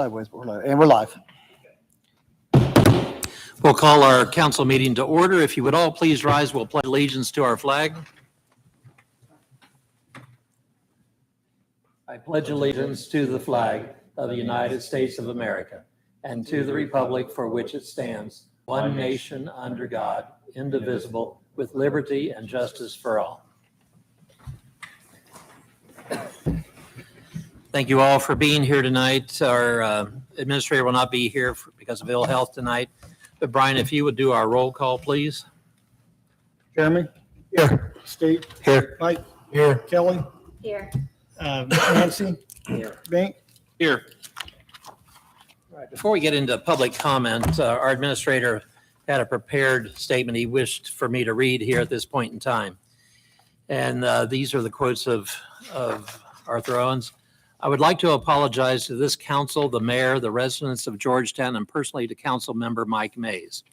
Sideways, but we're live. And we're live. We'll call our council meeting to order. If you would all please rise, we'll pledge allegiance to our flag. I pledge allegiance to the flag of the United States of America and to the republic for which it stands, one nation under God, indivisible, with liberty and justice for all. Thank you all for being here tonight. Our administrator will not be here because of ill health tonight. But Brian, if you would do our roll call, please. Jeremy? Here. Steve? Here. Mike? Here. Kelly? Here. Nancy? Here. Bink? Here. All right, before we get into public comment, our administrator had a prepared statement he wished for me to read here at this point in time. And these are the quotes of Arthur Owens. I would like to apologize to this council, the mayor, the residents of Georgetown, and personally to council member Mike Mays.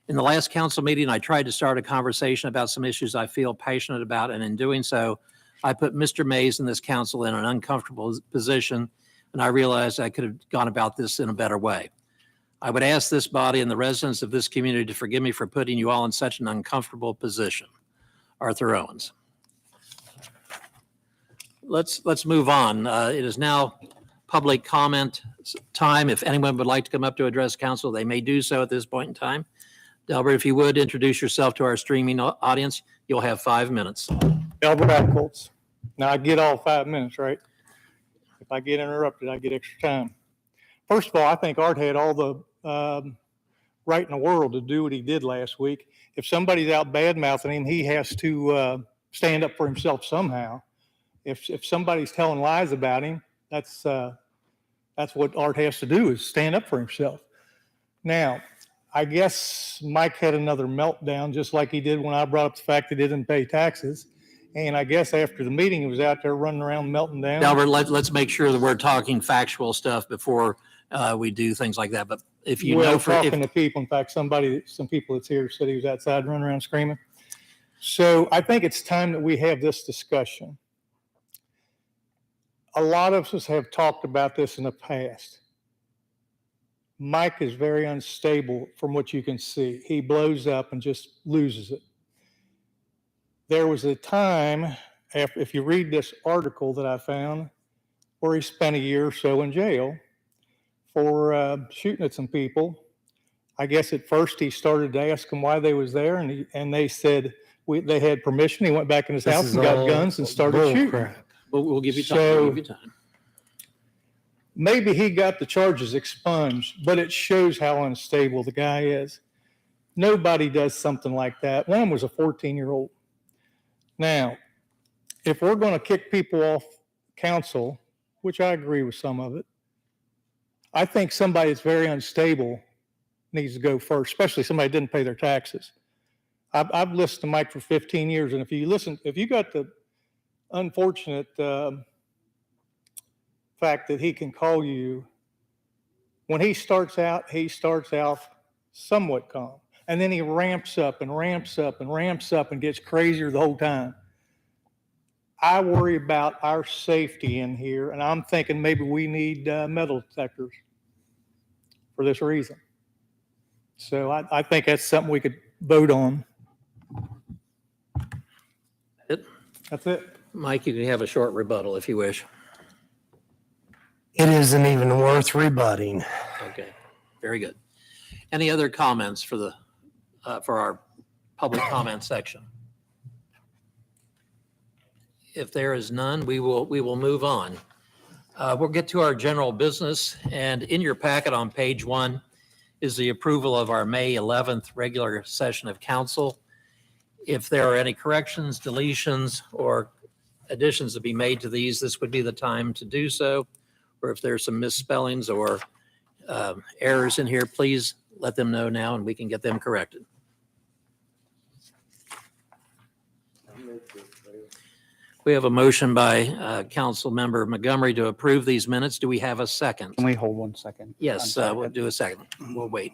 In the last council meeting, I tried to start a conversation about some issues I feel passionate about, and in doing so, I put Mr. Mays and this council in an uncomfortable position, and I realized I could have gone about this in a better way. I would ask this body and the residents of this community to forgive me for putting you all in such an uncomfortable position. Arthur Owens. Let's move on. It is now public comment time. If anyone would like to come up to address council, they may do so at this point in time. Delbert, if you would introduce yourself to our streaming audience, you'll have 5 minutes. Albert Ackholtz. Now I get all 5 minutes, right? If I get interrupted, I get extra time. First of all, I think Art had all the right in the world to do what he did last week. If somebody's out bad-mouthing him, he has to stand up for himself somehow. If somebody's telling lies about him, that's what Art has to do, is stand up for himself. Now, I guess Mike had another meltdown, just like he did when I brought up the fact that he didn't pay taxes. And I guess after the meeting, he was out there running around melting down. Delbert, let's make sure that we're talking factual stuff before we do things like that. But if you know, talking to people, in fact, some people that's here said he was outside running around screaming. So I think it's time that we have this discussion. A lot of us have talked about this in the past. Mike is very unstable from what you can see. He blows up and just loses it. There was a time, if you read this article that I found, where he spent a year or so in jail for shooting at some people. I guess at first he started to ask them why they was there, and they said they had permission. He went back in his house and got guns and started shooting. Crap. we'll give you time. So, we'll give you time. Maybe he got the charges expunged, but it shows how unstable the guy is. Nobody does something like that. One was a 14-year-old. Now, if we're going to kick people off council, which I agree with some of it, I think somebody that's very unstable needs to go first, especially somebody that didn't pay their taxes. I've listened to Mike for 15 years, and if you got the unfortunate fact that he can call you, when he starts out somewhat calm, and then he ramps up and ramps up and ramps up and gets crazier the whole time. I worry about our safety in here, and I'm thinking maybe we need metal detectors for this reason. So I think that's something we could vote on. That's it. Mike, you can have a short rebuttal if you wish. It isn't even worth rebutting. Okay, very good. Any other comments for our public comment section? If there is none, we will move on. We'll get to our general business, and in your packet on page 1 is the approval of our May 11th regular session of council. If there are any corrections, deletions, or additions to be made to these, this would be the time to do so. Or if there's some misspellings or errors in here, please let them know now and we can get them corrected. We have a motion by Council Member Montgomery to approve these minutes. Do we have a second? Can we hold 1 second? Yes, we'll do a second. We'll wait.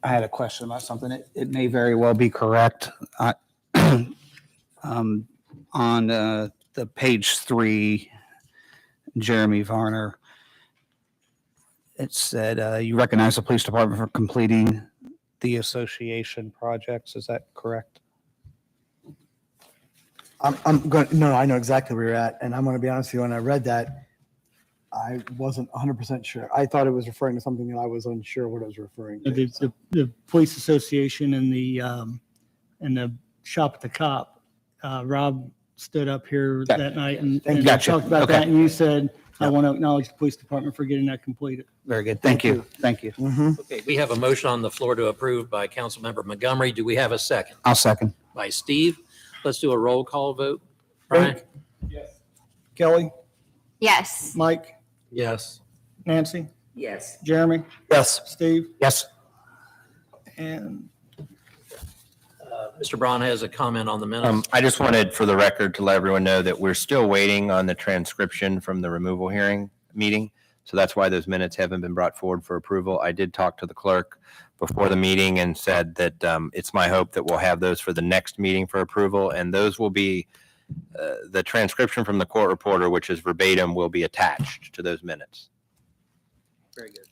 I had a question about something. It may very well be correct. On the page 3, Jeremy Varner. It said you recognize the police department for completing the association projects. Is that correct? I'm going, no, I know exactly where you're at. And I'm going to be honest with you, when I read that, I wasn't 100% sure. I thought it was referring to something that I was unsure what it was referring to. The police association and the shop at the cop. Rob stood up here Okay. that night and Gotcha. talked about Okay. that, and you said, I Yep. want to acknowledge the police department for getting that completed. Very good. Thank you. Thank you. Mhm. Okay, we have a motion on the floor to approve by Councilmember Montgomery. Do we have a second? I'll second. By Steve. Let's do a roll call vote. Brian? Kelly, Yes. Mike, Yes. Nancy, Yes. Jeremy, Yes. Steve, Yes. and Mr. Braun has a comment on the minutes. I just wanted, for the record, to let everyone know that we're still waiting on the transcription from the removal hearing meeting. So that's why those minutes haven't been brought forward for approval. I did talk to the clerk before the meeting and said that it's my hope that we'll have those for the next meeting for approval. And those will be, the transcription from the court reporter, which is verbatim, will be attached to those minutes. Very good.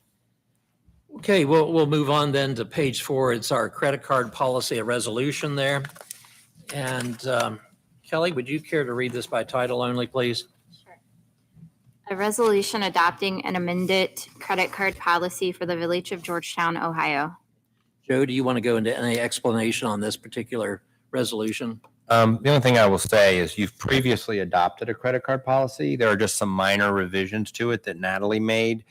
Okay, we'll move on then to page 4. It's our credit card policy, a resolution there. And Kelly, would you care to read this by title only, please? A resolution adopting an amended credit card policy for the Village of Georgetown, Ohio. Joe, do you want to go into any explanation on this particular resolution? The only thing I will say is you've previously adopted a credit card policy. There are just some minor revisions to it that Natalie made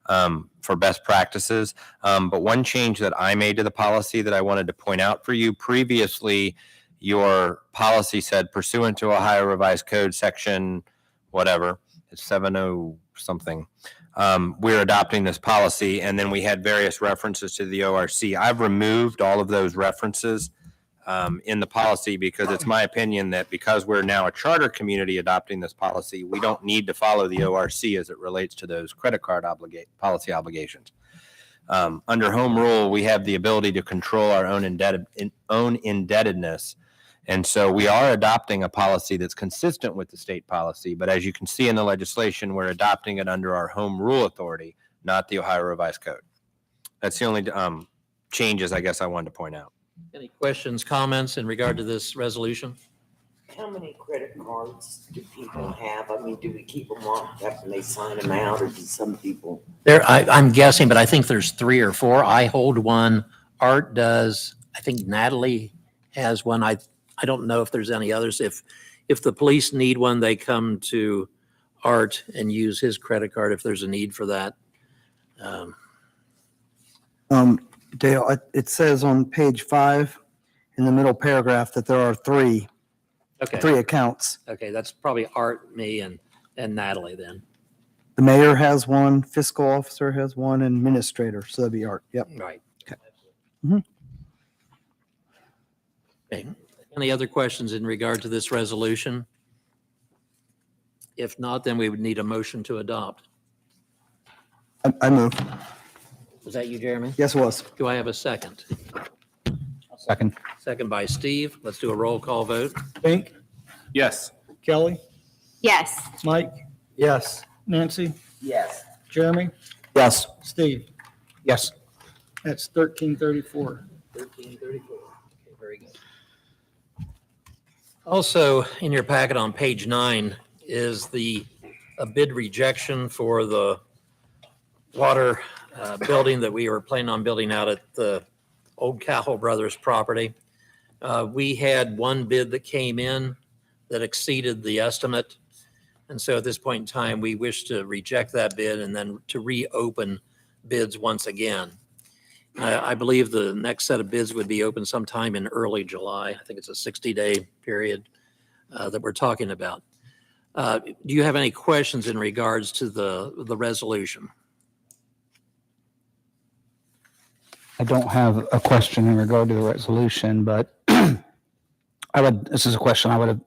for best practices. But one change that I made to the policy that I wanted to point out for you, previously, your policy said pursuant to Ohio Revised Code section, whatever, it's 70 something. We're adopting this policy, and then we had various references to the ORC. I've removed all of those references in the policy because it's my opinion that because we're now a charter community adopting this policy, we don't need to follow the ORC as it relates to those credit card policy obligations. Under home rule, we have the ability to control our own indebtedness. And so we are adopting a policy that's consistent with the state policy. But as you can see in the legislation, we're adopting it under our home rule authority, not the Ohio Revised Code. That's the only changes I guess I wanted to point out. Any questions, comments in regard to this resolution? How many credit cards do people have? I mean, do we keep them locked up and they sign them out, or do some people? I'm guessing, but I think there's 3 or 4. I hold one. Art does. I think Natalie has one. I don't know if there's any others. If the police need one, they come to Art and use his credit card if there's a need for that. Dale, it says on page 5 in the middle paragraph that there are three Okay, accounts. okay, that's probably Art, me, and Natalie then. The mayor has one, fiscal officer has one, and administrator. So that'd be Art. Yep. Right. Okay. Mhm. Okay. Any other questions in regard to this resolution? If not, then we would need a motion to adopt. I move. Was that you, Jeremy? Yes, it was. Do I have a second? Second. Second by Steve. Let's do a roll call vote. Pink, Yes. Kelly, Yes. Mike, Yes. Nancy, Yes. Jeremy, Yes. Steve. Yes. That's 1334. 1334. Okay, very good. Also, in your packet on page 9 is a bid rejection for the water building that we were planning on building out at the old Cowell Brothers property. We had one bid that came in that exceeded the estimate. And so at this point in time, we wish to reject that bid and then to reopen bids once again. I believe the next set of bids would be open sometime in early July. I think it's a 60-day period that we're talking about. Do you have any questions in regards to the resolution? I don't have a question in regard to the resolution, but this is a question I would have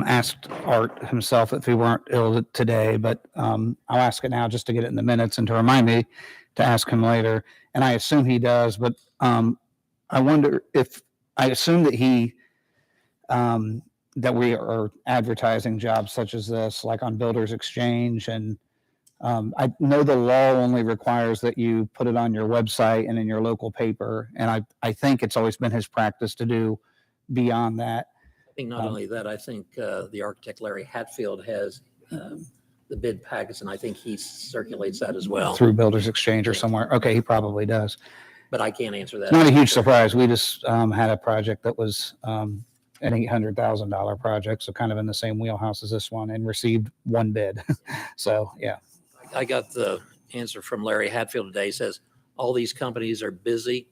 asked Art himself if he weren't ill today, but I'll ask it now just to get it in the minutes and to remind me to ask him later. And I assume he does, but I wonder if, I assume that he that we are advertising jobs such as this, like on Builders Exchange. And I know the law only requires that you put it on your website and in your local paper. And I think it's always been his practice to do beyond that. I think not only that, I think the architect Larry Hatfield has the bid packets, and I think he circulates that as well. Through Builders Exchange or somewhere. Okay, he probably does. But I can't answer that. It's not a huge surprise. We just had a project that was an $800,000 project, so kind of in the same wheelhouse as this one, and received one bid. So yeah. I got the answer from Larry Hatfield today. He says all these companies are busy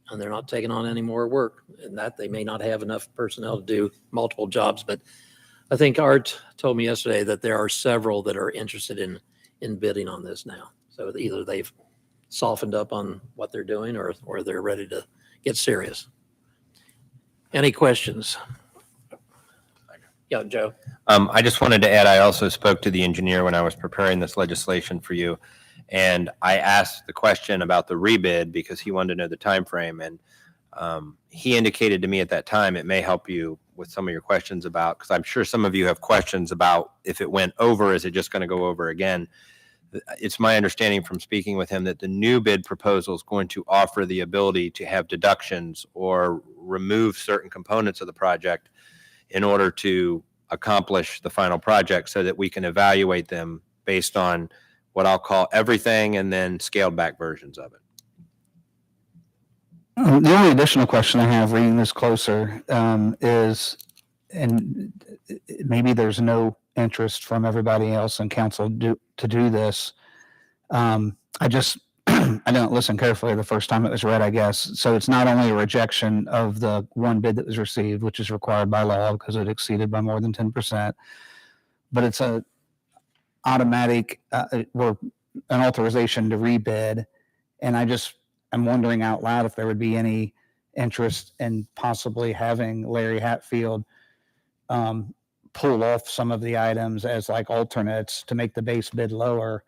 and they're not taking on any more work, and that they may not have enough personnel to do multiple jobs. But I think Art told me yesterday that there are several that are interested in bidding on this now. So either they've softened up on what they're doing or they're ready to get serious. Any questions? Yeah, Joe. I just wanted to add, I also spoke to the engineer when I was preparing this legislation for you. And I asked the question about the rebid because he wanted to know the time frame. And he indicated to me at that time, it may help you with some of your questions about, because I'm sure some of you have questions about if it went over, is it just going to go over again? It's my understanding from speaking with him that the new bid proposal is going to offer the ability to have deductions or remove certain components of the project in order to accomplish the final project so that we can evaluate them based on what I'll call everything and then scaled back versions of it. The only additional question I have reading this closer is, and maybe there's no interest from everybody else in council to do this. I just, I didn't listen carefully the first time it was read, I guess. So it's not only a rejection of the one bid that was received, which is required by law because it exceeded by more than 10%, but it's a automatic or an authorization to rebid. And I'm wondering out loud if there would be any interest in possibly having Larry Hatfield pull off some of the items as like alternates to make the base bid lower.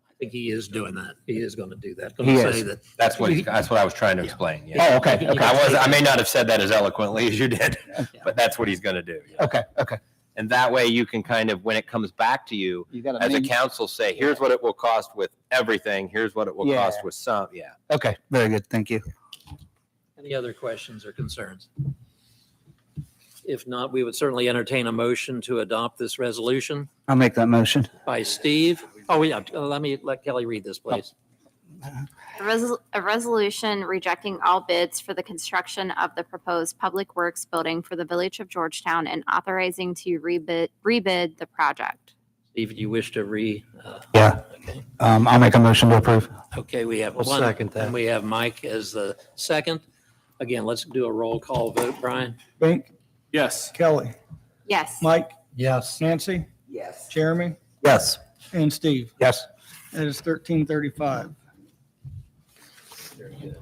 I think he is doing that. He is going to do that. He is. Say that That's what I was trying to explain. Yeah. Oh, okay. Okay. I may not have said that as eloquently as you did, but that's what he's going to do. Yeah. Okay. Okay. And that way you can kind of, when it comes back to you, as a council, say, here's what it will cost with everything. Here's what it will cost with some. Yeah. Okay. Very good. Thank you. Any other questions or concerns? If not, we would certainly entertain a motion to adopt this resolution I'll make that motion. by Steve. Oh, yeah, let Kelly read this, please. A resolution rejecting all bids for the construction of the proposed Public Works building for the Village of Georgetown and authorizing to rebid the project. Steve, do you wish to Yeah. Okay. I'll make a motion to approve. Okay, we have I'll one. second that. And we have Mike as the second. Again, let's do a roll call vote, Brian. Bink, Yes. Kelly, Yes. Mike, Yes. Nancy, Yes. Jeremy, Yes. and Steve. Yes. That is 1335. Very good.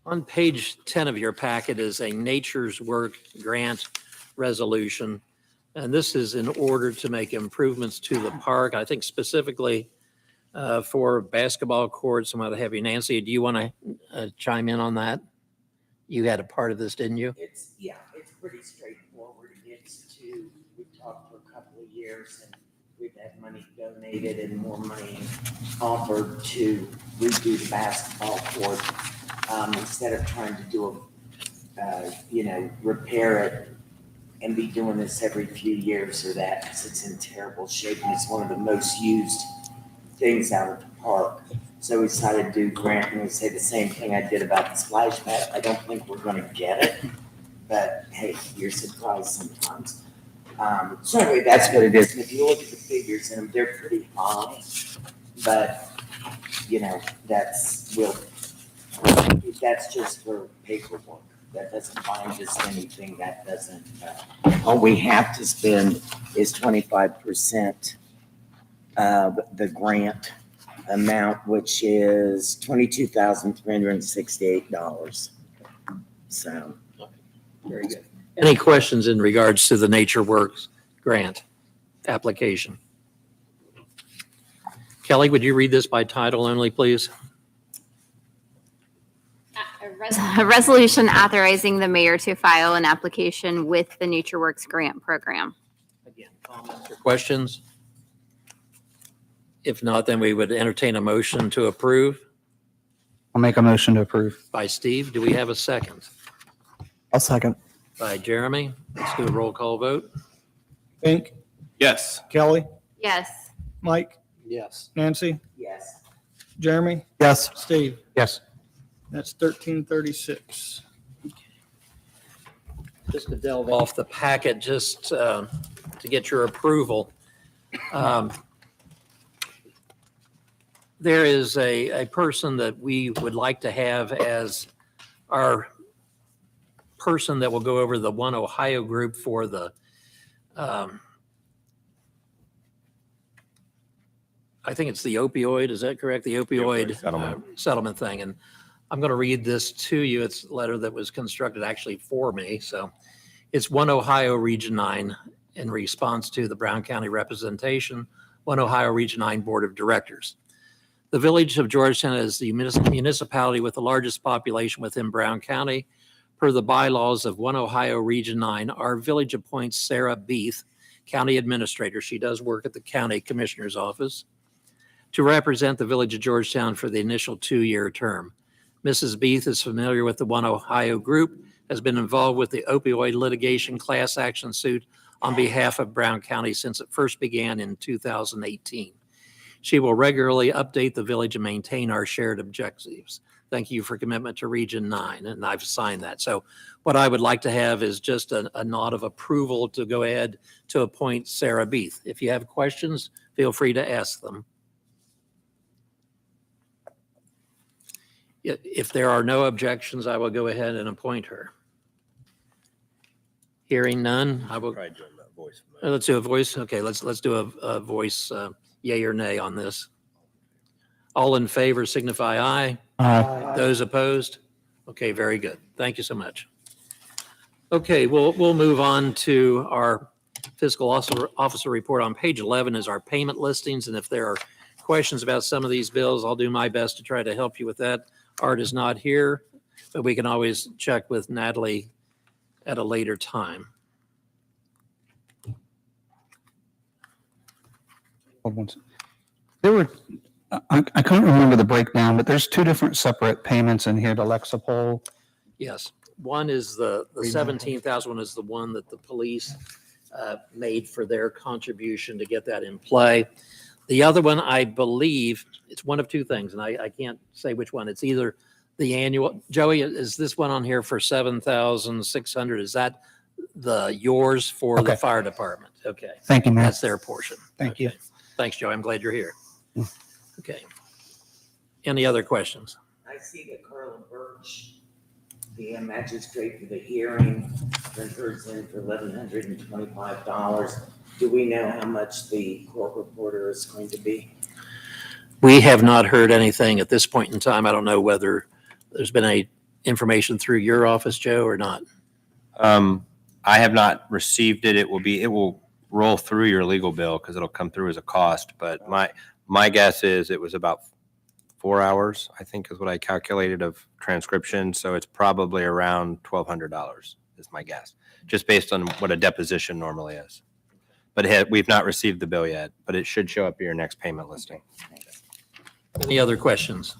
On page 10 of your packet is a Nature's Work grant resolution. And this is in order to make improvements to the park, I think specifically for basketball courts and what have you. Nancy, do you want to chime in on that? You had a part of this, didn't you? It's pretty straightforward. We've talked for a couple of years and we've had money donated and more money offered to redo the basketball court. Instead of trying to do repair it and be doing this every few years or that, because it's in terrible shape and it's one of the most used things out of the park. So we decided to do grant, and we say the same thing I did about the splash pad. I don't think we're gonna get it, but hey, you're surprised sometimes. So anyway, that's what it is. And if you look at the figures in them, they're pretty high, but that's just for paperwork. That doesn't bind us to anything. That doesn't, all we have to spend is 25% of the grant amount, which is $22,368. So. Very good. Any questions in regards to the Nature Works grant application? Kelly, would you read this by title only, please? A A resolution authorizing the mayor to file an application with the NatureWorks grant program. Again, comments or questions? If not, then we would entertain a motion to approve I'll make a motion to approve. by Steve. Do we have a second? I'll second. By Jeremy. Let's do a roll call vote. Pink, Yes. Kelly, Yes. Mike, Yes. Nancy, Yes. Jeremy, Yes. Steve. Yes. That's 1336. Just to delve off the packet, just to get your approval. There is a person that we would like to have as our person that will go over the One Ohio group for the, I think it's the opioid, is that correct? The opioid settlement. settlement thing. And I'm going to read this to you. It's a letter that was constructed actually for me. So it's One Ohio Region 9 in response to the Brown County representation, One Ohio Region 9 Board of Directors. The Village of Georgetown is the municipality with the largest population within Brown County. Per the bylaws of One Ohio Region 9, our village appoints Sarah Beath, County Administrator. She does work at the County Commissioner's Office, to represent the Village of Georgetown for the initial 2-year term. Mrs. Beath is familiar with the One Ohio group, has been involved with the opioid litigation class action suit on behalf of Brown County since it first began in 2018. She will regularly update the village and maintain our shared objectives. Thank you for commitment to Region 9, and I've signed that. So what I would like to have is just a nod of approval to go ahead to appoint Sarah Beath. If you have questions, feel free to ask them. If there are no objections, I will go ahead and appoint her. Hearing none, I will. Let's do a voice. Okay, let's do a voice, yay or nay on this. All in favor signify aye. Those opposed? Okay, very good. Thank you so much. Okay, we'll move on to our fiscal officer report. On page 11 is our payment listings, and if there are questions about some of these bills, I'll do my best to try to help you with that. Art is not here, but we can always check with Natalie at a later time. There were, I couldn't remember the breakdown, but there's 2 different separate payments in here to Lexapol. Yes, one is the 17,000 one is the one that the police made for their contribution to get that in play. The other one, I believe, it's one of 2 things, and I can't say which one. It's either the annual, Joey, is this one on here for 7,600? Is that yours for the Okay. fire department? Okay, Thank you, Matt. that's their portion. Thank you. Okay. Thanks, Joey. I'm glad you're here. Okay. Any other questions? I see that Carla Birch, the magistrate for the hearing, refers in for $1,125. Do we know how much the court reporter is going to be? We have not heard anything at this point in time. I don't know whether there's been any information through your office, Joe, or not. I have not received it. It will roll through your legal bill because it'll come through as a cost. But my guess is it was about 4 hours, I think is what I calculated, of transcription. So it's probably around $1,200 is my guess, just based on what a deposition normally is. But we've not received the bill yet, but it should show up in your next payment listing. Any other questions?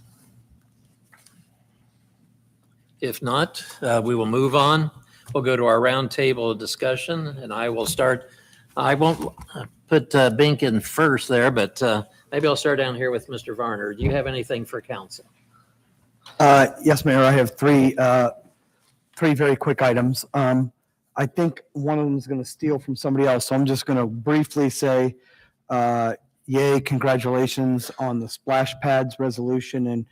If not, we will move on. We'll go to our roundtable discussion, and I will start. I won't put Bink in first there, but maybe I'll start down here with Mr. Varner. Do you have anything for council? Yes, Mayor, I have three very quick items. I think one of them is going to steal from somebody else, so I'm just going to briefly say, yay, congratulations on the splash pads resolution and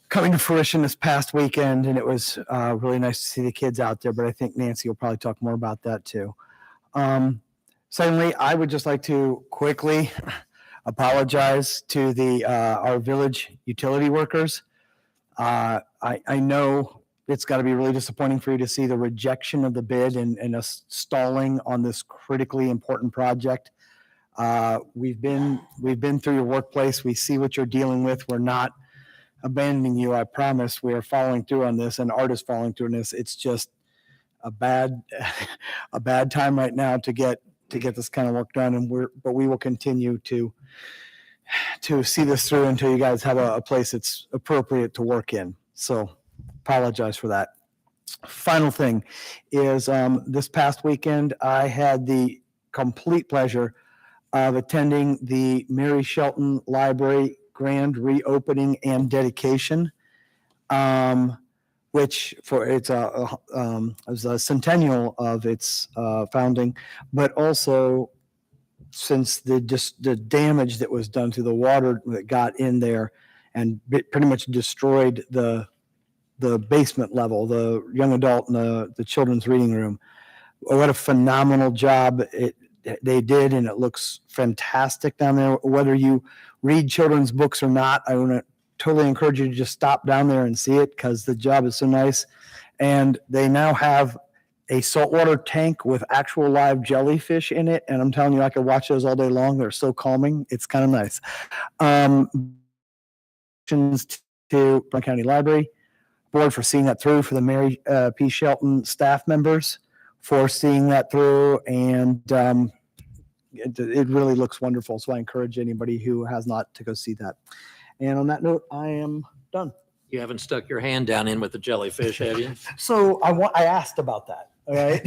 coming to fruition this past weekend. And it was really nice to see the kids out there, but I think Nancy will probably talk more about that too. Secondly, I would just like to quickly apologize to our village utility workers. I know it's got to be really disappointing for you to see the rejection of the bid and us stalling on this critically important project. We've been through your workplace. We see what you're dealing with. We're not abandoning you. I promise we are following through on this, and Art is following through on this. It's just a bad a bad time right now to get this kind of work done, and we will continue to see this through until you guys have a place that's appropriate to work in. So apologize for that. Final thing is this past weekend I had the complete pleasure of attending the Mary Shelton Library grand reopening and dedication, which it was a centennial of its founding, but also since the damage that was done to the water that got in there and pretty much destroyed the basement level, the young adult and the children's reading room. What a phenomenal job they did, and it looks fantastic down there. Whether you read children's books or not, I want to totally encourage you to just stop down there and see it because the job is so nice. And they now have a saltwater tank with actual live jellyfish in it, and I'm telling you, I could watch those all day long. They're so calming. It's kind of nice. To Brown County Library Board for seeing that through, for the Mary P. Shelton staff members for seeing that through, and it really looks wonderful. So I encourage anybody who has not to go see that. And on that note, I am done. You haven't stuck your hand down in with the jellyfish, have you? So I asked about that. All right,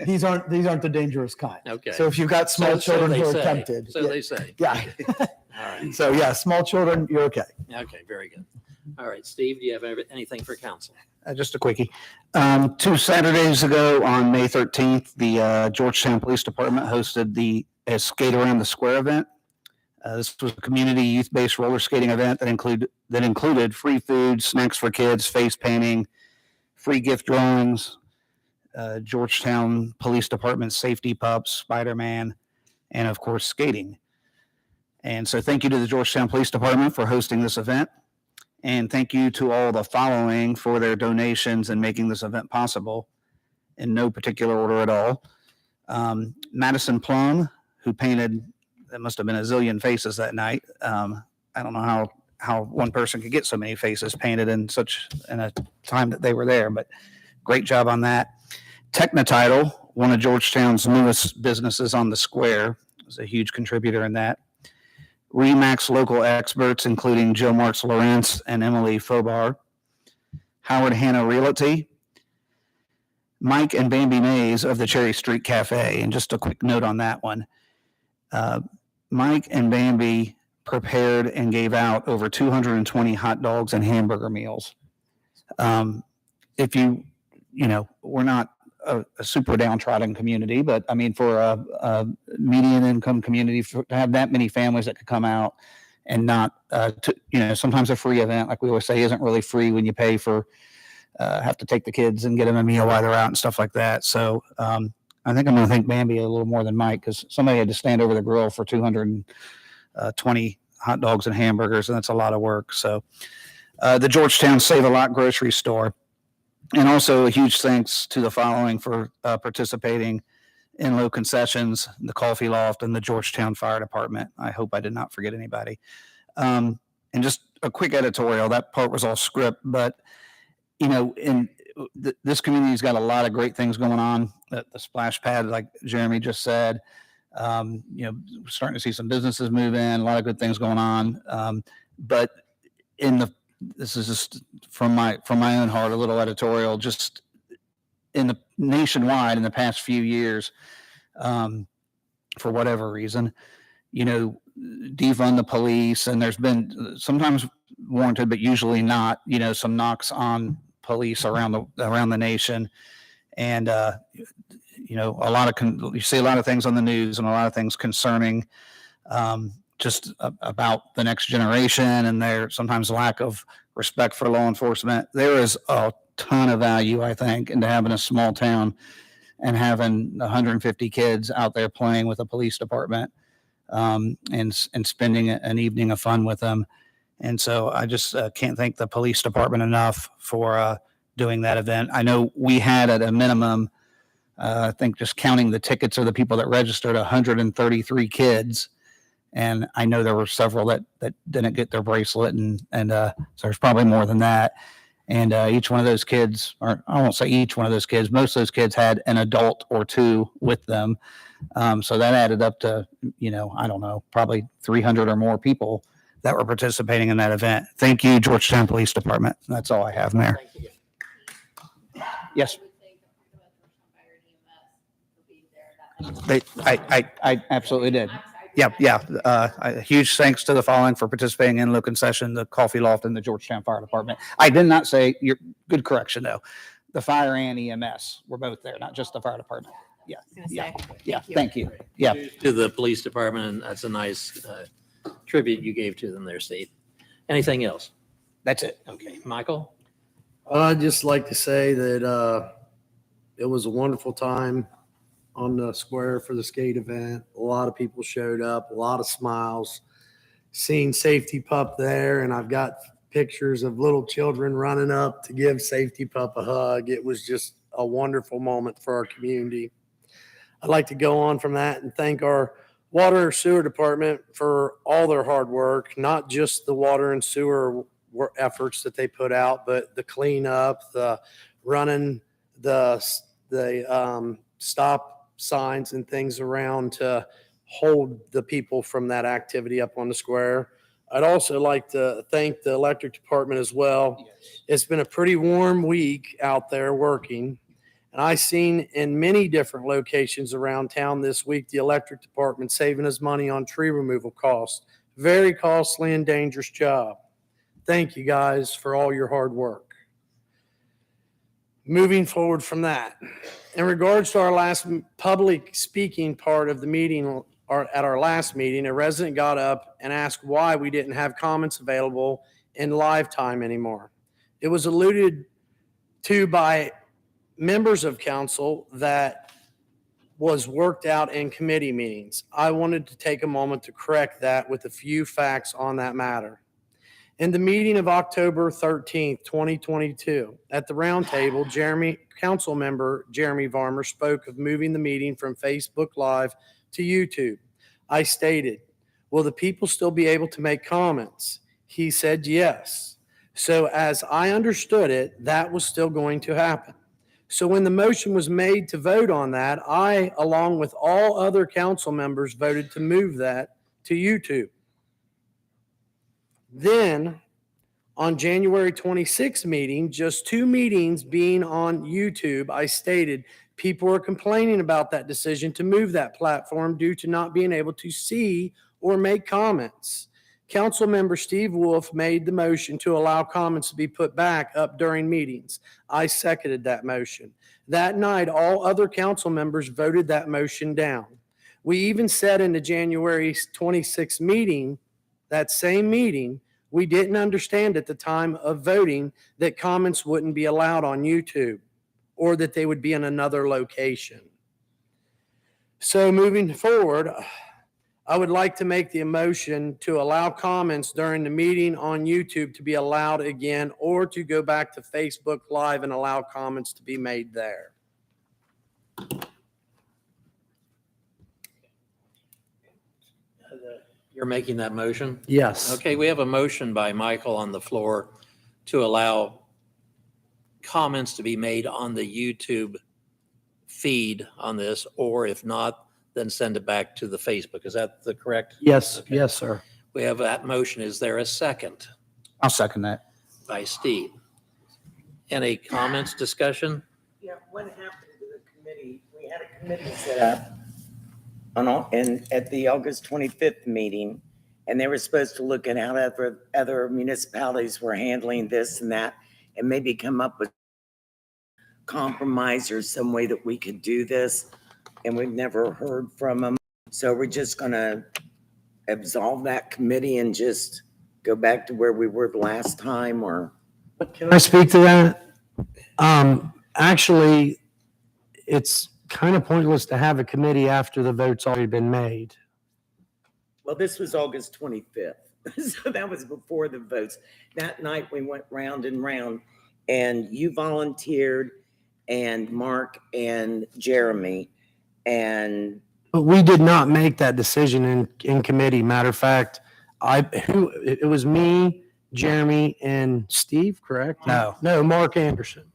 these aren't the dangerous kind. Okay. So if you've got small children who are tempted, So they say. yeah. All right. So yeah, small children, you're okay. Okay, very good. All right, Steve, do you have anything for council? Just a quickie. 2 Saturdays ago on May 13th, the Georgetown Police Department hosted a Skate Around the Square event. This was a community youth-based roller skating event that included free food, snacks for kids, face painting, free gift drawings, Georgetown Police Department safety pups, Spider-Man, and of course skating. And so thank you to the Georgetown Police Department for hosting this event. And thank you to all the following for their donations and making this event possible in no particular order at all. Madison Plum, who painted, that must have been a zillion faces that night. I don't know how one person could get so many faces painted in a time that they were there, but great job on that. Technotitle, one of Georgetown's newest businesses on the square, was a huge contributor in that. Remax local experts, including Jill Marks Lawrence and Emily Fobar. Howard Hanna Realty. Mike and Bambi Mays of the Cherry Street Cafe. And just a quick note on that one. Mike and Bambi prepared and gave out over 220 hot dogs and hamburger meals. If we're not a super downtrodden community, but I mean, for a median income community, to have that many families that could come out and not, sometimes a free event, like we always say, isn't really free when you pay for, have to take the kids and get them a meal while they're out and stuff like that. So I think I'm going to thank Bambi a little more than Mike, because somebody had to stand over the grill for 220 hot dogs and hamburgers, and that's a lot of work. So the Georgetown Save a Lot grocery store. And also a huge thanks to the following for participating in Low Concessions, the Coffee Loft, and the Georgetown Fire Department. I hope I did not forget anybody. And just a quick editorial, that part was all script, but, this community's got a lot of great things going on. The splash pad, like Jeremy just said, we're starting to see some businesses move in, a lot of good things going on. But this is just from my own heart, a little editorial, just in the nationwide in the past few years, for whatever reason, defund the police, and there's been sometimes warranted, but usually not, some knocks on police around the nation. And, you see a lot of things on the news and a lot of things concerning, just about the next generation and their sometimes lack of respect for law enforcement. There is a ton of value, I think, into having a small town and having 150 kids out there playing with a police department, and spending an evening of fun with them. And so I just can't thank the police department enough for doing that event. I know we had at a minimum, I think just counting the tickets of the people that registered, 133 kids. And I know there were several that didn't get their bracelet, and so there's probably more than that. And each one of those kids, or I won't say each one of those kids, most of those kids had an adult or two with them. So that added up to, I don't know, probably 300 or more people that were participating in that event. Thank you, Georgetown Police Department. That's all I have, Mayor. Thank you. Yes. I absolutely did. Yeah. A huge thanks to the following for participating in Logan Session, the Coffee Loft, and the Georgetown Fire Department. I did not say, your good correction though. The fire and EMS were both there, not just the fire department. Yeah. Thank you. Yeah. To the police department, and that's a nice tribute you gave to them there, Steve. Anything else? That's it. Okay, Michael? I'd just like to say that it was a wonderful time on the square for the skate event. A lot of people showed up, a lot of smiles. Seeing Safety Pup there, and I've got pictures of little children running up to give Safety Pup a hug. It was just a wonderful moment for our community. I'd like to go on from that and thank our water sewer department for all their hard work, not just the water and sewer efforts that they put out, but the cleanup, the running, the stop signs and things around to hold the people from that activity up on the square. I'd also like to thank the electric department as well. Yes. It's been a pretty warm week out there working. And I seen in many different locations around town this week, the electric department saving us money on tree removal costs. Very costly and dangerous job. Thank you guys for all your hard work. Moving forward from that, in regards to our last public speaking part of the meeting, at our last meeting, a resident got up and asked why we didn't have comments available in live time anymore. It was alluded to by members of council that was worked out in committee meetings. I wanted to take a moment to correct that with a few facts on that matter. In the meeting of October 13th, 2022, at the roundtable, council member Jeremy Varmer spoke of moving the meeting from Facebook Live to YouTube. I stated, will the people still be able to make comments? He said yes. So as I understood it, that was still going to happen. So when the motion was made to vote on that, I, along with all other council members, voted to move that to YouTube. Then on January 26th meeting, just 2 meetings being on YouTube, I stated people were complaining about that decision to move that platform due to not being able to see or make comments. Council member Steve Wolf made the motion to allow comments to be put back up during meetings. I seconded that motion. That night, all other council members voted that motion down. We even said in the January 26th meeting, that same meeting, we didn't understand at the time of voting that comments wouldn't be allowed on YouTube or that they would be in another location. So moving forward, I would like to make the motion to allow comments during the meeting on YouTube to be allowed again, or to go back to Facebook Live and allow comments to be made there. You're making that motion? Yes. Okay, we have a motion by Michael on the floor to allow comments to be made on the YouTube feed on this, or if not, then send it back to the Facebook. Is that the correct? Yes. Okay. Yes, sir. We have that motion. Is there a second? I'll second that. By Steve. Any comments, discussion? Yeah, what happened to the committee? We had a committee set up at the August 25th meeting, and they were supposed to look at how other municipalities were handling this and that, and maybe come up with compromise or some way that we could do this. And we've never heard from them. So we're just going to absolve that committee and just go back to where we were the last time, or? Can I speak to that? Actually, it's kind of pointless to have a committee after the vote's already been made. Well, this was August 25th. So that was before the votes. That night we went round and round, and you volunteered, and Mark and Jeremy, and But we did not make that decision in committee. Matter of fact, it was me, Jeremy, and Steve, correct? No. No, Mark Anderson.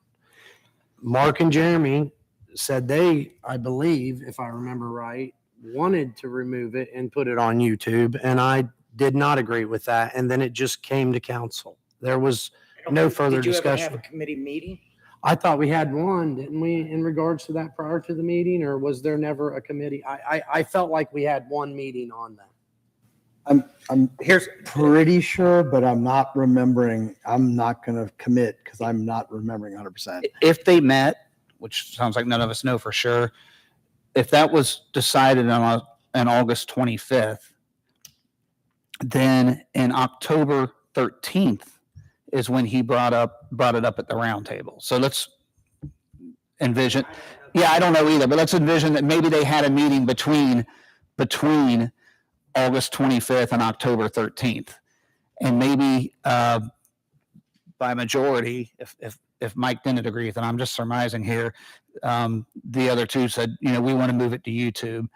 Mark and Jeremy said they, I believe, if I remember right, wanted to remove it and put it on YouTube, and I did not agree with that. And then it just came to council. There was no further Did you ever have discussion. a committee meeting? I thought we had one, didn't we, in regards to that prior to the meeting, or was there never a committee? I felt like we had one meeting on that. I'm Here's, pretty sure, but I'm not remembering. I'm not going to commit because I'm not remembering 100%. if they met, which sounds like none of us know for sure, if that was decided on August 25th, then in October 13th is when he brought it up at the round table. So let's envision. Yeah, I don't know either, but let's envision that maybe they had a meeting between August 25th and October 13th, and maybe by majority, if Mike didn't agree with it, I'm just surmising here, the other two said, we want to move it to YouTube.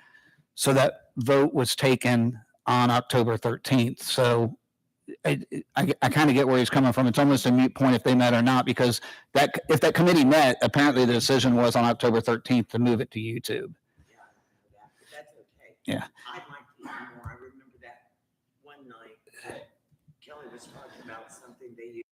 So that vote was taken on October 13th. So I kind of get where he's coming from. It's almost a moot point if they met or not, because if that committee met, apparently the decision was on October 13th to move it to YouTube. That's okay. Yeah. I'd like to hear more. I remember that one night that Kelly was talking about something they used.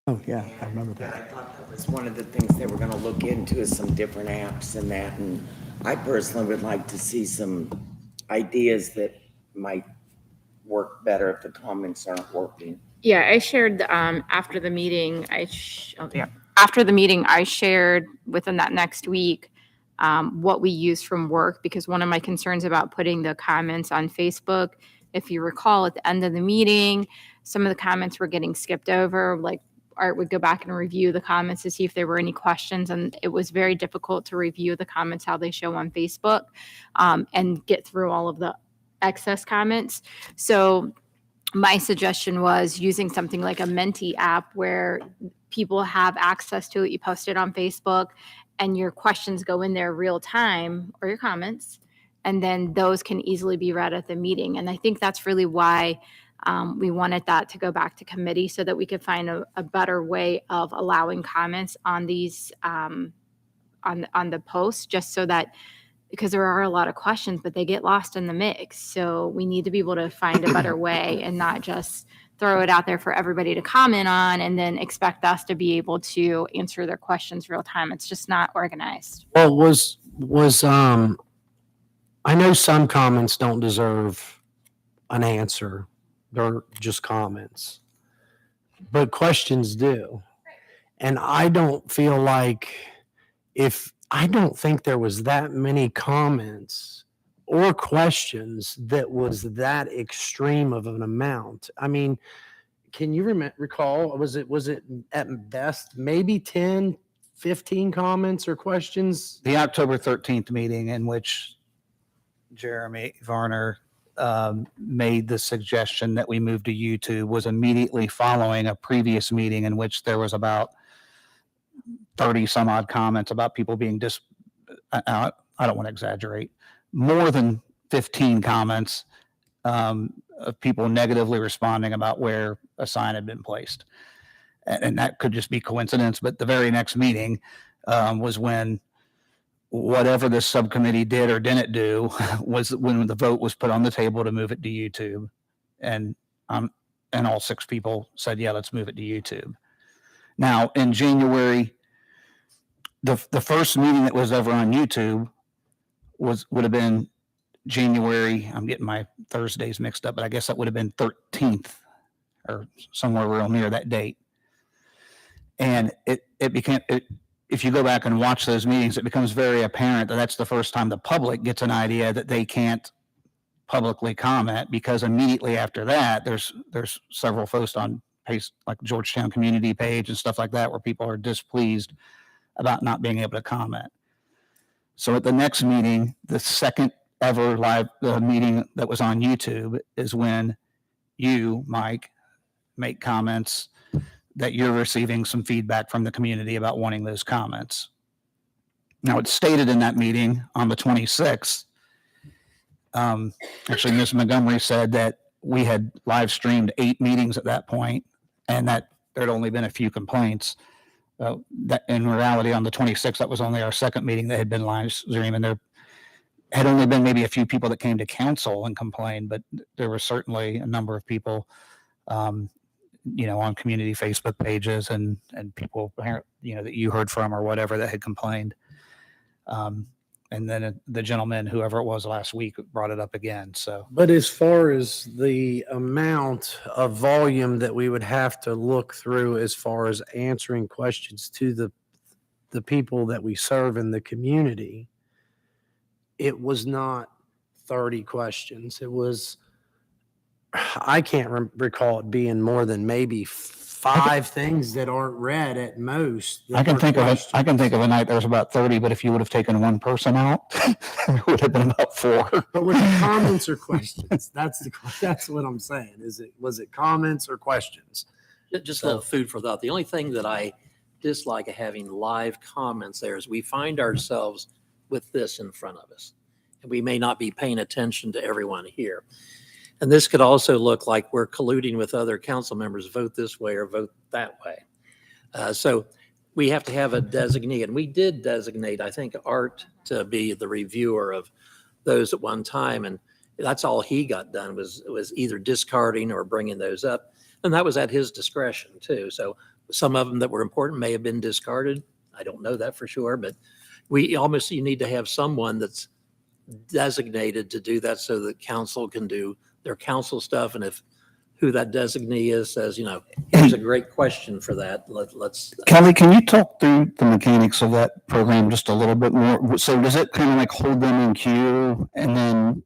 Oh, yeah, I remember But that. I thought that was one of the things they were gonna look into, is some different apps and that, and I personally would like to see some ideas that might work better if the comments aren't working. Yeah, I shared after the meeting. After the meeting, I shared within that next week what we use from work, because one of my concerns about putting the comments on Facebook, if you recall, at the end of the meeting, some of the comments were getting skipped over. Like Art would go back and review the comments to see if there were any questions, and it was very difficult to review the comments how they show on Facebook and get through all of the excess comments. So my suggestion was using something like a Menti app where people have access to it. You post it on Facebook and your questions go in there real time, or your comments, and then those can easily be read at the meeting. And I think that's really why we wanted that to go back to committee, so that we could find a better way of allowing comments on these on the post, just so that, because there are a lot of questions, but they get lost in the mix. So we need to be able to find a better way and not just throw it out there for everybody to comment on and then expect us to be able to answer their questions real time. It's just not organized. Well, I know some comments don't deserve an answer. They're just comments. But questions do. And I don't feel like I don't think there was that many comments or questions that was that extreme of an amount. I mean, can you recall, was it at best maybe 10, 15 comments or questions? The October 13th meeting, in which Jeremy Varner made the suggestion that we move to YouTube, was immediately following a previous meeting in which there was about 30 some odd comments about people being I don't want to exaggerate, more than 15 comments of people negatively responding about where a sign had been placed. And that could just be coincidence, but the very next meeting was when whatever this subcommittee did or didn't do was when the vote was put on the table to move it to YouTube. And all 6 people said, yeah, let's move it to YouTube. Now, in January, the first meeting that was ever on YouTube would have been January. I'm getting my Thursdays mixed up, but I guess that would have been 13th or somewhere real near that date. And it became, if you go back and watch those meetings, it becomes very apparent that that's the first time the public gets an idea that they can't publicly comment, because immediately after that, there's several posts on like Georgetown community page and stuff like that, where people are displeased about not being able to comment. So at the next meeting, the second ever live meeting that was on YouTube, is when you, Mike, make comments that you're receiving some feedback from the community about wanting those comments. Now, it's stated in that meeting on the 26th. Actually, Ms. Montgomery said that we had live streamed 8 meetings at that point, and that there'd only been a few complaints. That in reality, on the 26th, that was only our second meeting that had been live streamed, and there had only been maybe a few people that came to council and complained, but there were certainly a number of people, on community Facebook pages and people, that you heard from or whatever that had complained. And then the gentleman, whoever it was last week, brought it up again. So, But as far as the amount of volume that we would have to look through as far as answering questions to the people that we serve in the community, it was not 30 questions. It was, I can't recall it being more than maybe 5 things that aren't read at most. that I can were think of it. I questions. can think of a night there was about 30, but if you would have taken one person out, there would have been about 4. But were the comments or questions? That's what I'm saying. Was it comments or questions? Just a little food for thought. The only thing that I dislike of having live comments there is we find ourselves with this in front of us. And we may not be paying attention to everyone here. And this could also look like we're colluding with other council members, vote this way or vote that way. So we have to have a designee, and we did designate, I think, Art to be the reviewer of those at one time. And that's all he got done was either discarding or bringing those up. And that was at his discretion too. So some of them that were important may have been discarded. I don't know that for sure, but you need to have someone that's designated to do that so that council can do their council stuff. And if who that designee is says, here's a great question for that, let's. Kelly, can you talk through the mechanics of that program just a little bit more? So does it kind of like hold them in queue and then?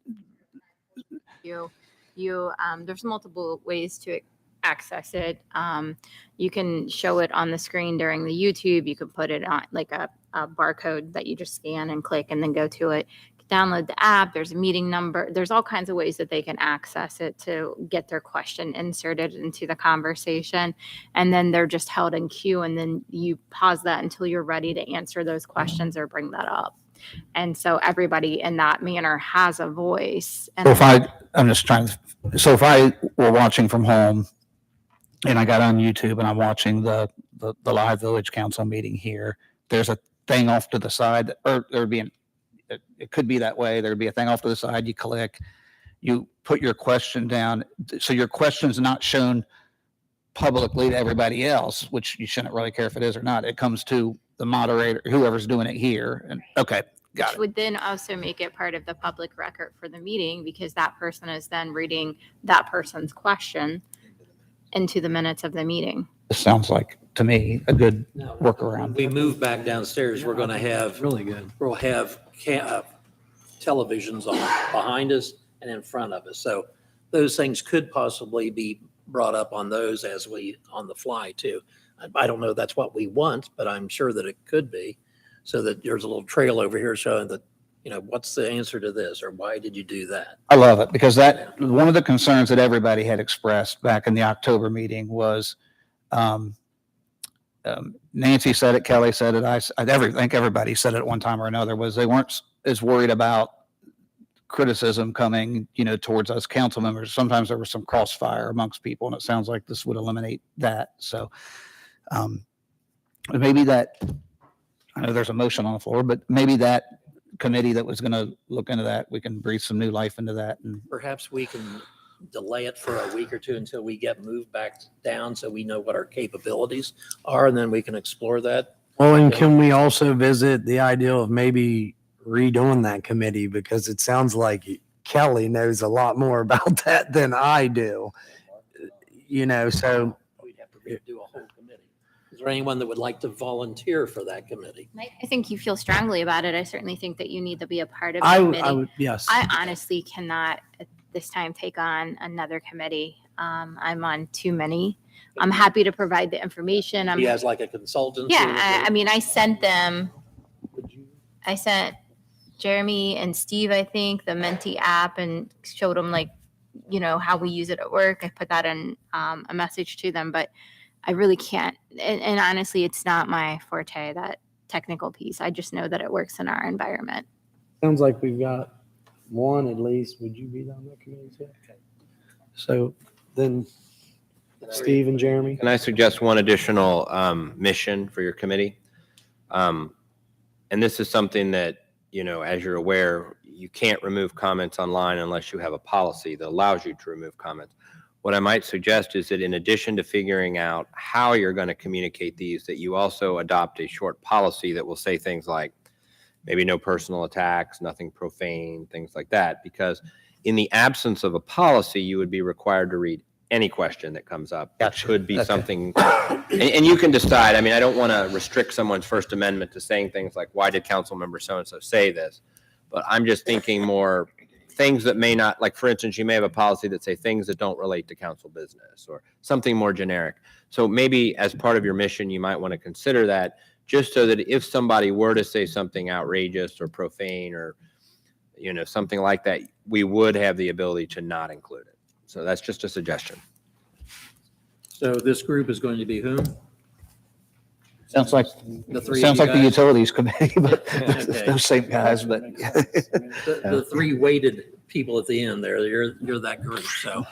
There's multiple ways to access it. You can show it on the screen during the YouTube. You can put it on like a barcode that you just scan and click and then go to it. Download the app. There's a meeting number. There's all kinds of ways that they can access it to get their question inserted into the conversation. And then they're just held in queue. And then you pause that until you're ready to answer those questions or bring that up. And so everybody in that manner has a voice. And So if I were watching from home and I got on YouTube and I'm watching the live village council meeting here, there's a thing off to the side, or there'd be it could be that way. There'd be a thing off to the side. You click, you put your question down. So your question's not shown publicly to everybody else, which you shouldn't really care if it is or not. It comes to the moderator, whoever's doing it here. And okay, got which it. would then also make it part of the public record for the meeting because that person is then reading that person's question into the minutes of the meeting. This sounds like, to me, a good Now, workaround. we move back downstairs, we're going to have, Really good. we'll have televisions on behind us and in front of us. So those things could possibly be brought up on those as we on the fly too. I don't know if that's what we want, but I'm sure that it could be, so that there's a little trail over here showing that, what's the answer to this, or why did you do that? I love it because one of the concerns that everybody had expressed back in the October meeting was, Nancy said it, Kelly said it, I think everybody said it at one time or another, was they weren't as worried about criticism coming, towards us council members. Sometimes there was some crossfire amongst people, and it sounds like this would eliminate that. So maybe that, I know there's a motion on the floor, but maybe that committee that was going to look into that, we can breathe some new life into that. And Perhaps we can delay it for a week or two until we get moved back down so we know what our capabilities are, and then we can explore that. Well, and can we also visit the idea of maybe redoing that committee? Because it sounds like Kelly knows a lot more about that than I do. So We'd have to do a whole committee. Is there anyone that would like to volunteer for that committee? I think you feel strongly about it. I certainly think that you need to be a part of the I committee. would, yes. I honestly cannot at this time take on another committee. I'm on too many. I'm happy to provide the information. He has like a consultant. Yeah, I sent them. I sent Jeremy and Steve, I think, the Menti app and showed them how we use it at work. I put that in a message to them, but I really can't. And honestly, it's not my forte. That technical piece. I just know that it works in our environment. Sounds like we've got one at least. Would you be on that committee too? So then Steve and Jeremy. Can I suggest one additional mission for your committee? And this is something that, as you're aware, you can't remove comments online unless you have a policy that allows you to remove comments. What I might suggest is that in addition to figuring out how you're going to communicate these, that you also adopt a short policy that will say things like maybe no personal attacks, nothing profane, things like that. Because in the absence of a policy, you would be required to read any question that comes up. That could be something, and you can decide. I mean, I don't want to restrict someone's First Amendment to saying things like, why did council member so-and-so say this? But I'm just thinking more things that may not, like for instance, you may have a policy that say things that don't relate to council business or something more generic. So maybe as part of your mission, you might want to consider that, just so that if somebody were to say something outrageous or profane or, something like that, we would have the ability to not include it. So that's just a suggestion. So this group is going to be whom? Sounds like The three. sounds of like you the guys? utilities committee, but Okay. those same guys. But The three weighted people at the end there. You're that group. So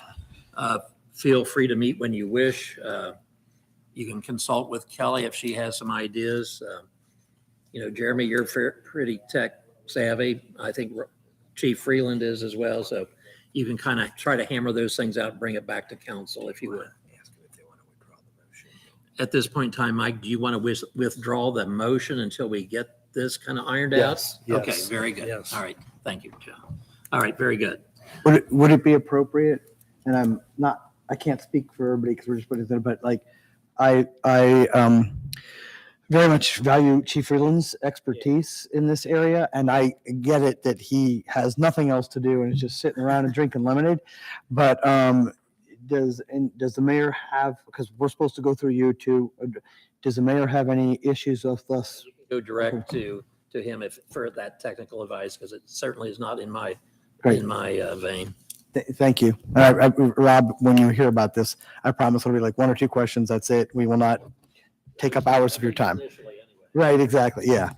feel free to meet when you wish. You can consult with Kelly if she has some ideas. Jeremy, you're pretty tech savvy. I think Chief Freeland is as well. So you can kind of try to hammer those things out and bring it back to council if you would. At this point in time, Mike, do you want to withdraw the motion until we get this kind of ironed out? Yes, yes. Okay, very good. Yes. All right. Thank you, John. All right, very good. Would it be appropriate? And I can't speak for everybody because we're just putting it there, but like, I very much value Chief Freeland's expertise in this area, and I get it that he has nothing else to do and is just sitting around and drinking lemonade. But does the mayor have, because we're supposed to go through you too, does the mayor have any issues with us? Go direct to him for that technical advice, because it certainly is not in my Great. vein. Thank you. Rob, when you hear about this, I promise it'll be like one or two questions. That's it. We will not take up hours of your time. Initially, anyway. Right, exactly. Yeah.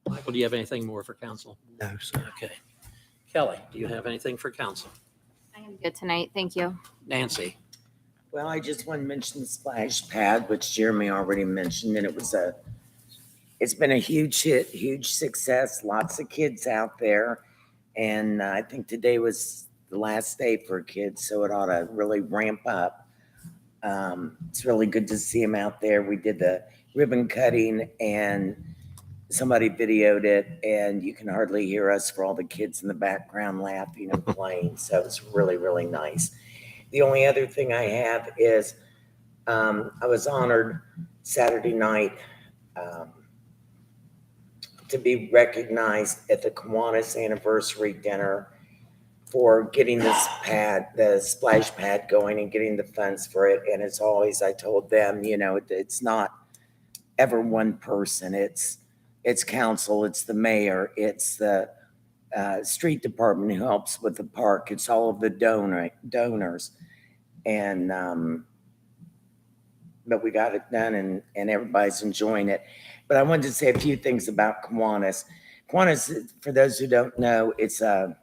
Michael, do you have anything more for council? No, sir. Okay. Kelly, do you have anything for council? I am good tonight. Thank you. Nancy? Well, I just want to mention the splash pad, which Jeremy already mentioned, and it's been a huge hit, huge success, lots of kids out there. And I think today was the last day for kids, so it ought to really ramp up. It's really good to see them out there. We did the ribbon cutting and somebody videoed it, and you can hardly hear us for all the kids in the background laughing and playing. So it's really, really nice. The only other thing I have is I was honored Saturday night to be recognized at the Kiwanis anniversary dinner for getting the splash pad going and getting the funds for it. And as always, I told them, it's not ever one person. It's council, it's the mayor, it's the street department who helps with the park. It's all of the donors. And, but we got it done and everybody's enjoying it. But I wanted to say a few things about Kiwanis. Kiwanis, for those who don't know, it's a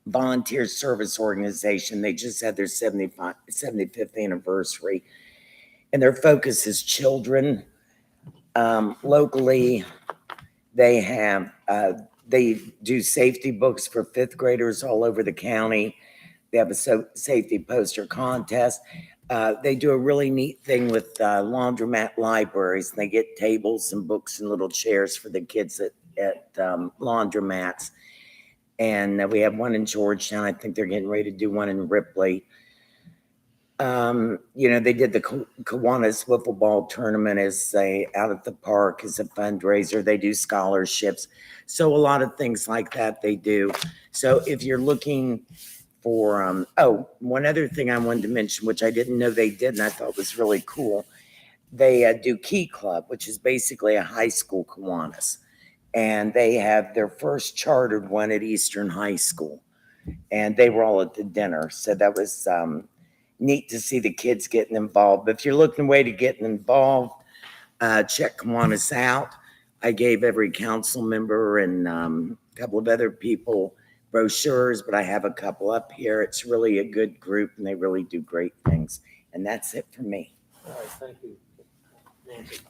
volunteer service organization. They just had their 75th anniversary, and their focus is children. Locally, they do safety books for fifth graders all over the county. They have a safety poster contest. They do a really neat thing with laundromat libraries. They get tables and books and little chairs for the kids at laundromats. And we have one in Georgetown. I think they're getting ready to do one in Ripley. They did the Kiwanis wiffle ball tournament out at the park as a fundraiser. They do scholarships. So a lot of things like that they do. So if you're looking for, one other thing I wanted to mention, which I didn't know they did and I thought was really cool. They do Key Club, which is basically a high school Kiwanis. And they have their first chartered one at Eastern High School. And they were all at the dinner. So that was neat to see the kids getting involved. But if you're looking a way to getting involved, check Kiwanis out. I gave every council member and a couple of other people brochures, but I have a couple up here. It's really a good group and they really do great things. And that's it for me. All right, thank you, Nancy.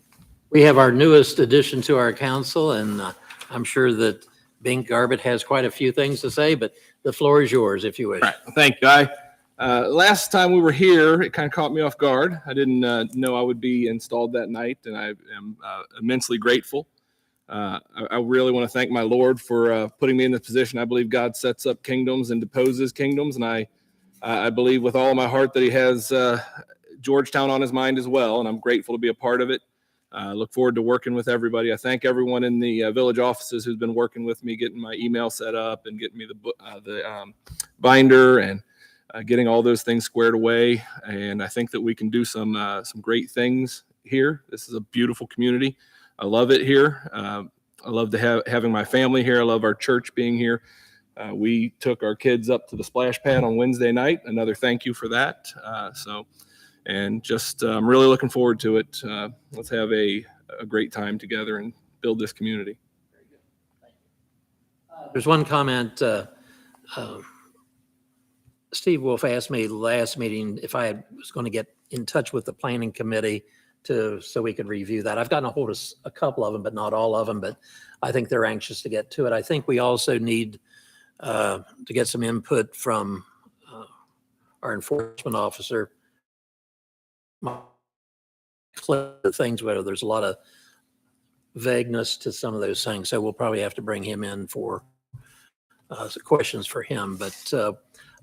We have our newest addition to our council, and I'm sure that Bink Garbett has quite a few things to say, but the floor is yours if you wish. All right. Thank you. Last time we were here, it kind of caught me off guard. I didn't know I would be installed that night, and I am immensely grateful. I really want to thank my Lord for putting me in this position. I believe God sets up kingdoms and deposes kingdoms, and I believe with all my heart that He has Georgetown on His mind as well, and I'm grateful to be a part of it. Look forward to working with everybody. I thank everyone in the village offices who's been working with me, getting my email set up and getting me the binder and getting all those things squared away. And I think that we can do some great things here. This is a beautiful community. I love it here. I love having my family here. I love our church being here. We took our kids up to the splash pad on Wednesday night. Another thank you for that. And just I'm really looking forward to it. Let's have a great time together and build this community. There's one comment. Steve Wolf asked me last meeting if I was going to get in touch with the planning committee so we could review that. I've gotten a hold of a couple of them, but not all of them. But I think they're anxious to get to it. I think we also need to get some input from our enforcement officer. Things where there's a lot of vagueness to some of those things, so we'll probably have to bring him in for some questions for him. But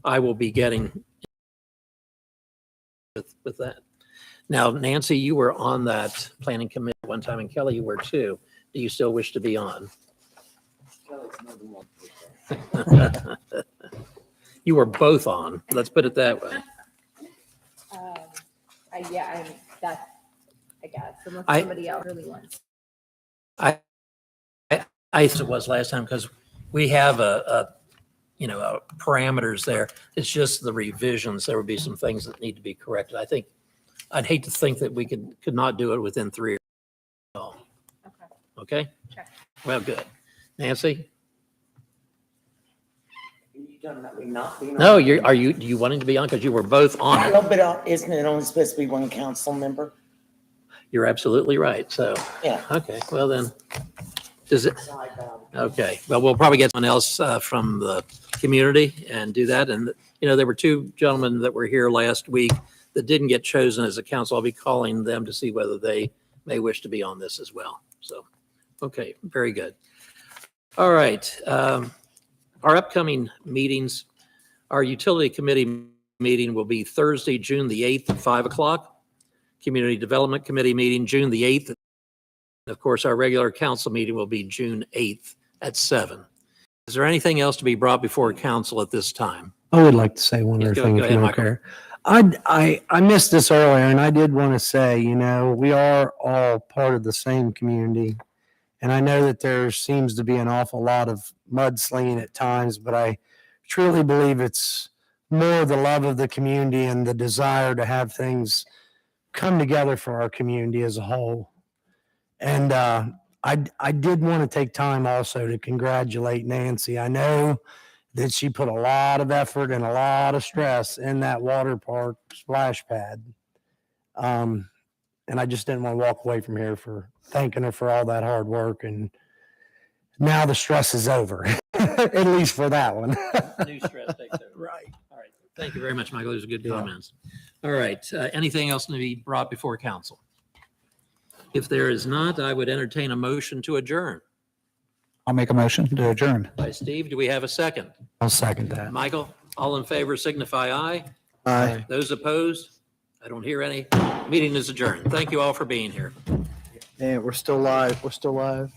I will be getting with that. Now, Nancy, you were on that planning committee one time, and Kelly, you were too. Do you still wish to be on? You were both on. Let's put it that way. I guess, unless I- somebody else really wants. I it was last time because we have parameters there. It's just the revisions. There would be some things that need to be corrected. I think I'd hate to think that we could not do it within 3 years. Okay. Check. Well, good. Nancy? You don't let me not be on. No, do you wanting to be on? Because you were both on A it. little bit, isn't it only supposed to be one council member? You're absolutely right. So, Yeah. okay, well then, does it? Okay, well, we'll probably get someone else from the community and do that. And, there were 2 gentlemen that were here last week that didn't get chosen as a council. I'll be calling them to see whether they may wish to be on this as well. So, okay, very good. All right. Our upcoming meetings, our utility committee meeting will be Thursday, June the 8th at 5 o'clock. Community Development Committee meeting, June the 8th. Of course, our regular council meeting will be June 8th at 7. Is there anything else to be brought before council at this time? I would like to say one Yeah, other go thing, ahead, if you don't Michael. care. I missed this earlier, and I did want to say, we are all part of the same community. And I know that there seems to be an awful lot of mudslinging at times, but I truly believe it's more the love of the community and the desire to have things come together for our community as a whole. And I did want to take time also to congratulate Nancy. I know that she put a lot of effort and a lot of stress in that water park splash pad. And I just didn't want to walk away from here for thanking her for all that hard work. And now the stress is over, at least for that one. New stress takes over. Right. All right. Thank you very much, Michael. Those are good Yeah. comments. All right. Anything else to be brought before council? If there is not, I would entertain a motion to adjourn. I'll make a motion to adjourn. By Steve, do we have a second? I'll second that. Michael, all in favor signify aye. Aye. Those opposed? I don't hear any. Meeting is adjourned. Thank you all for being here. And we're still live. We're still live.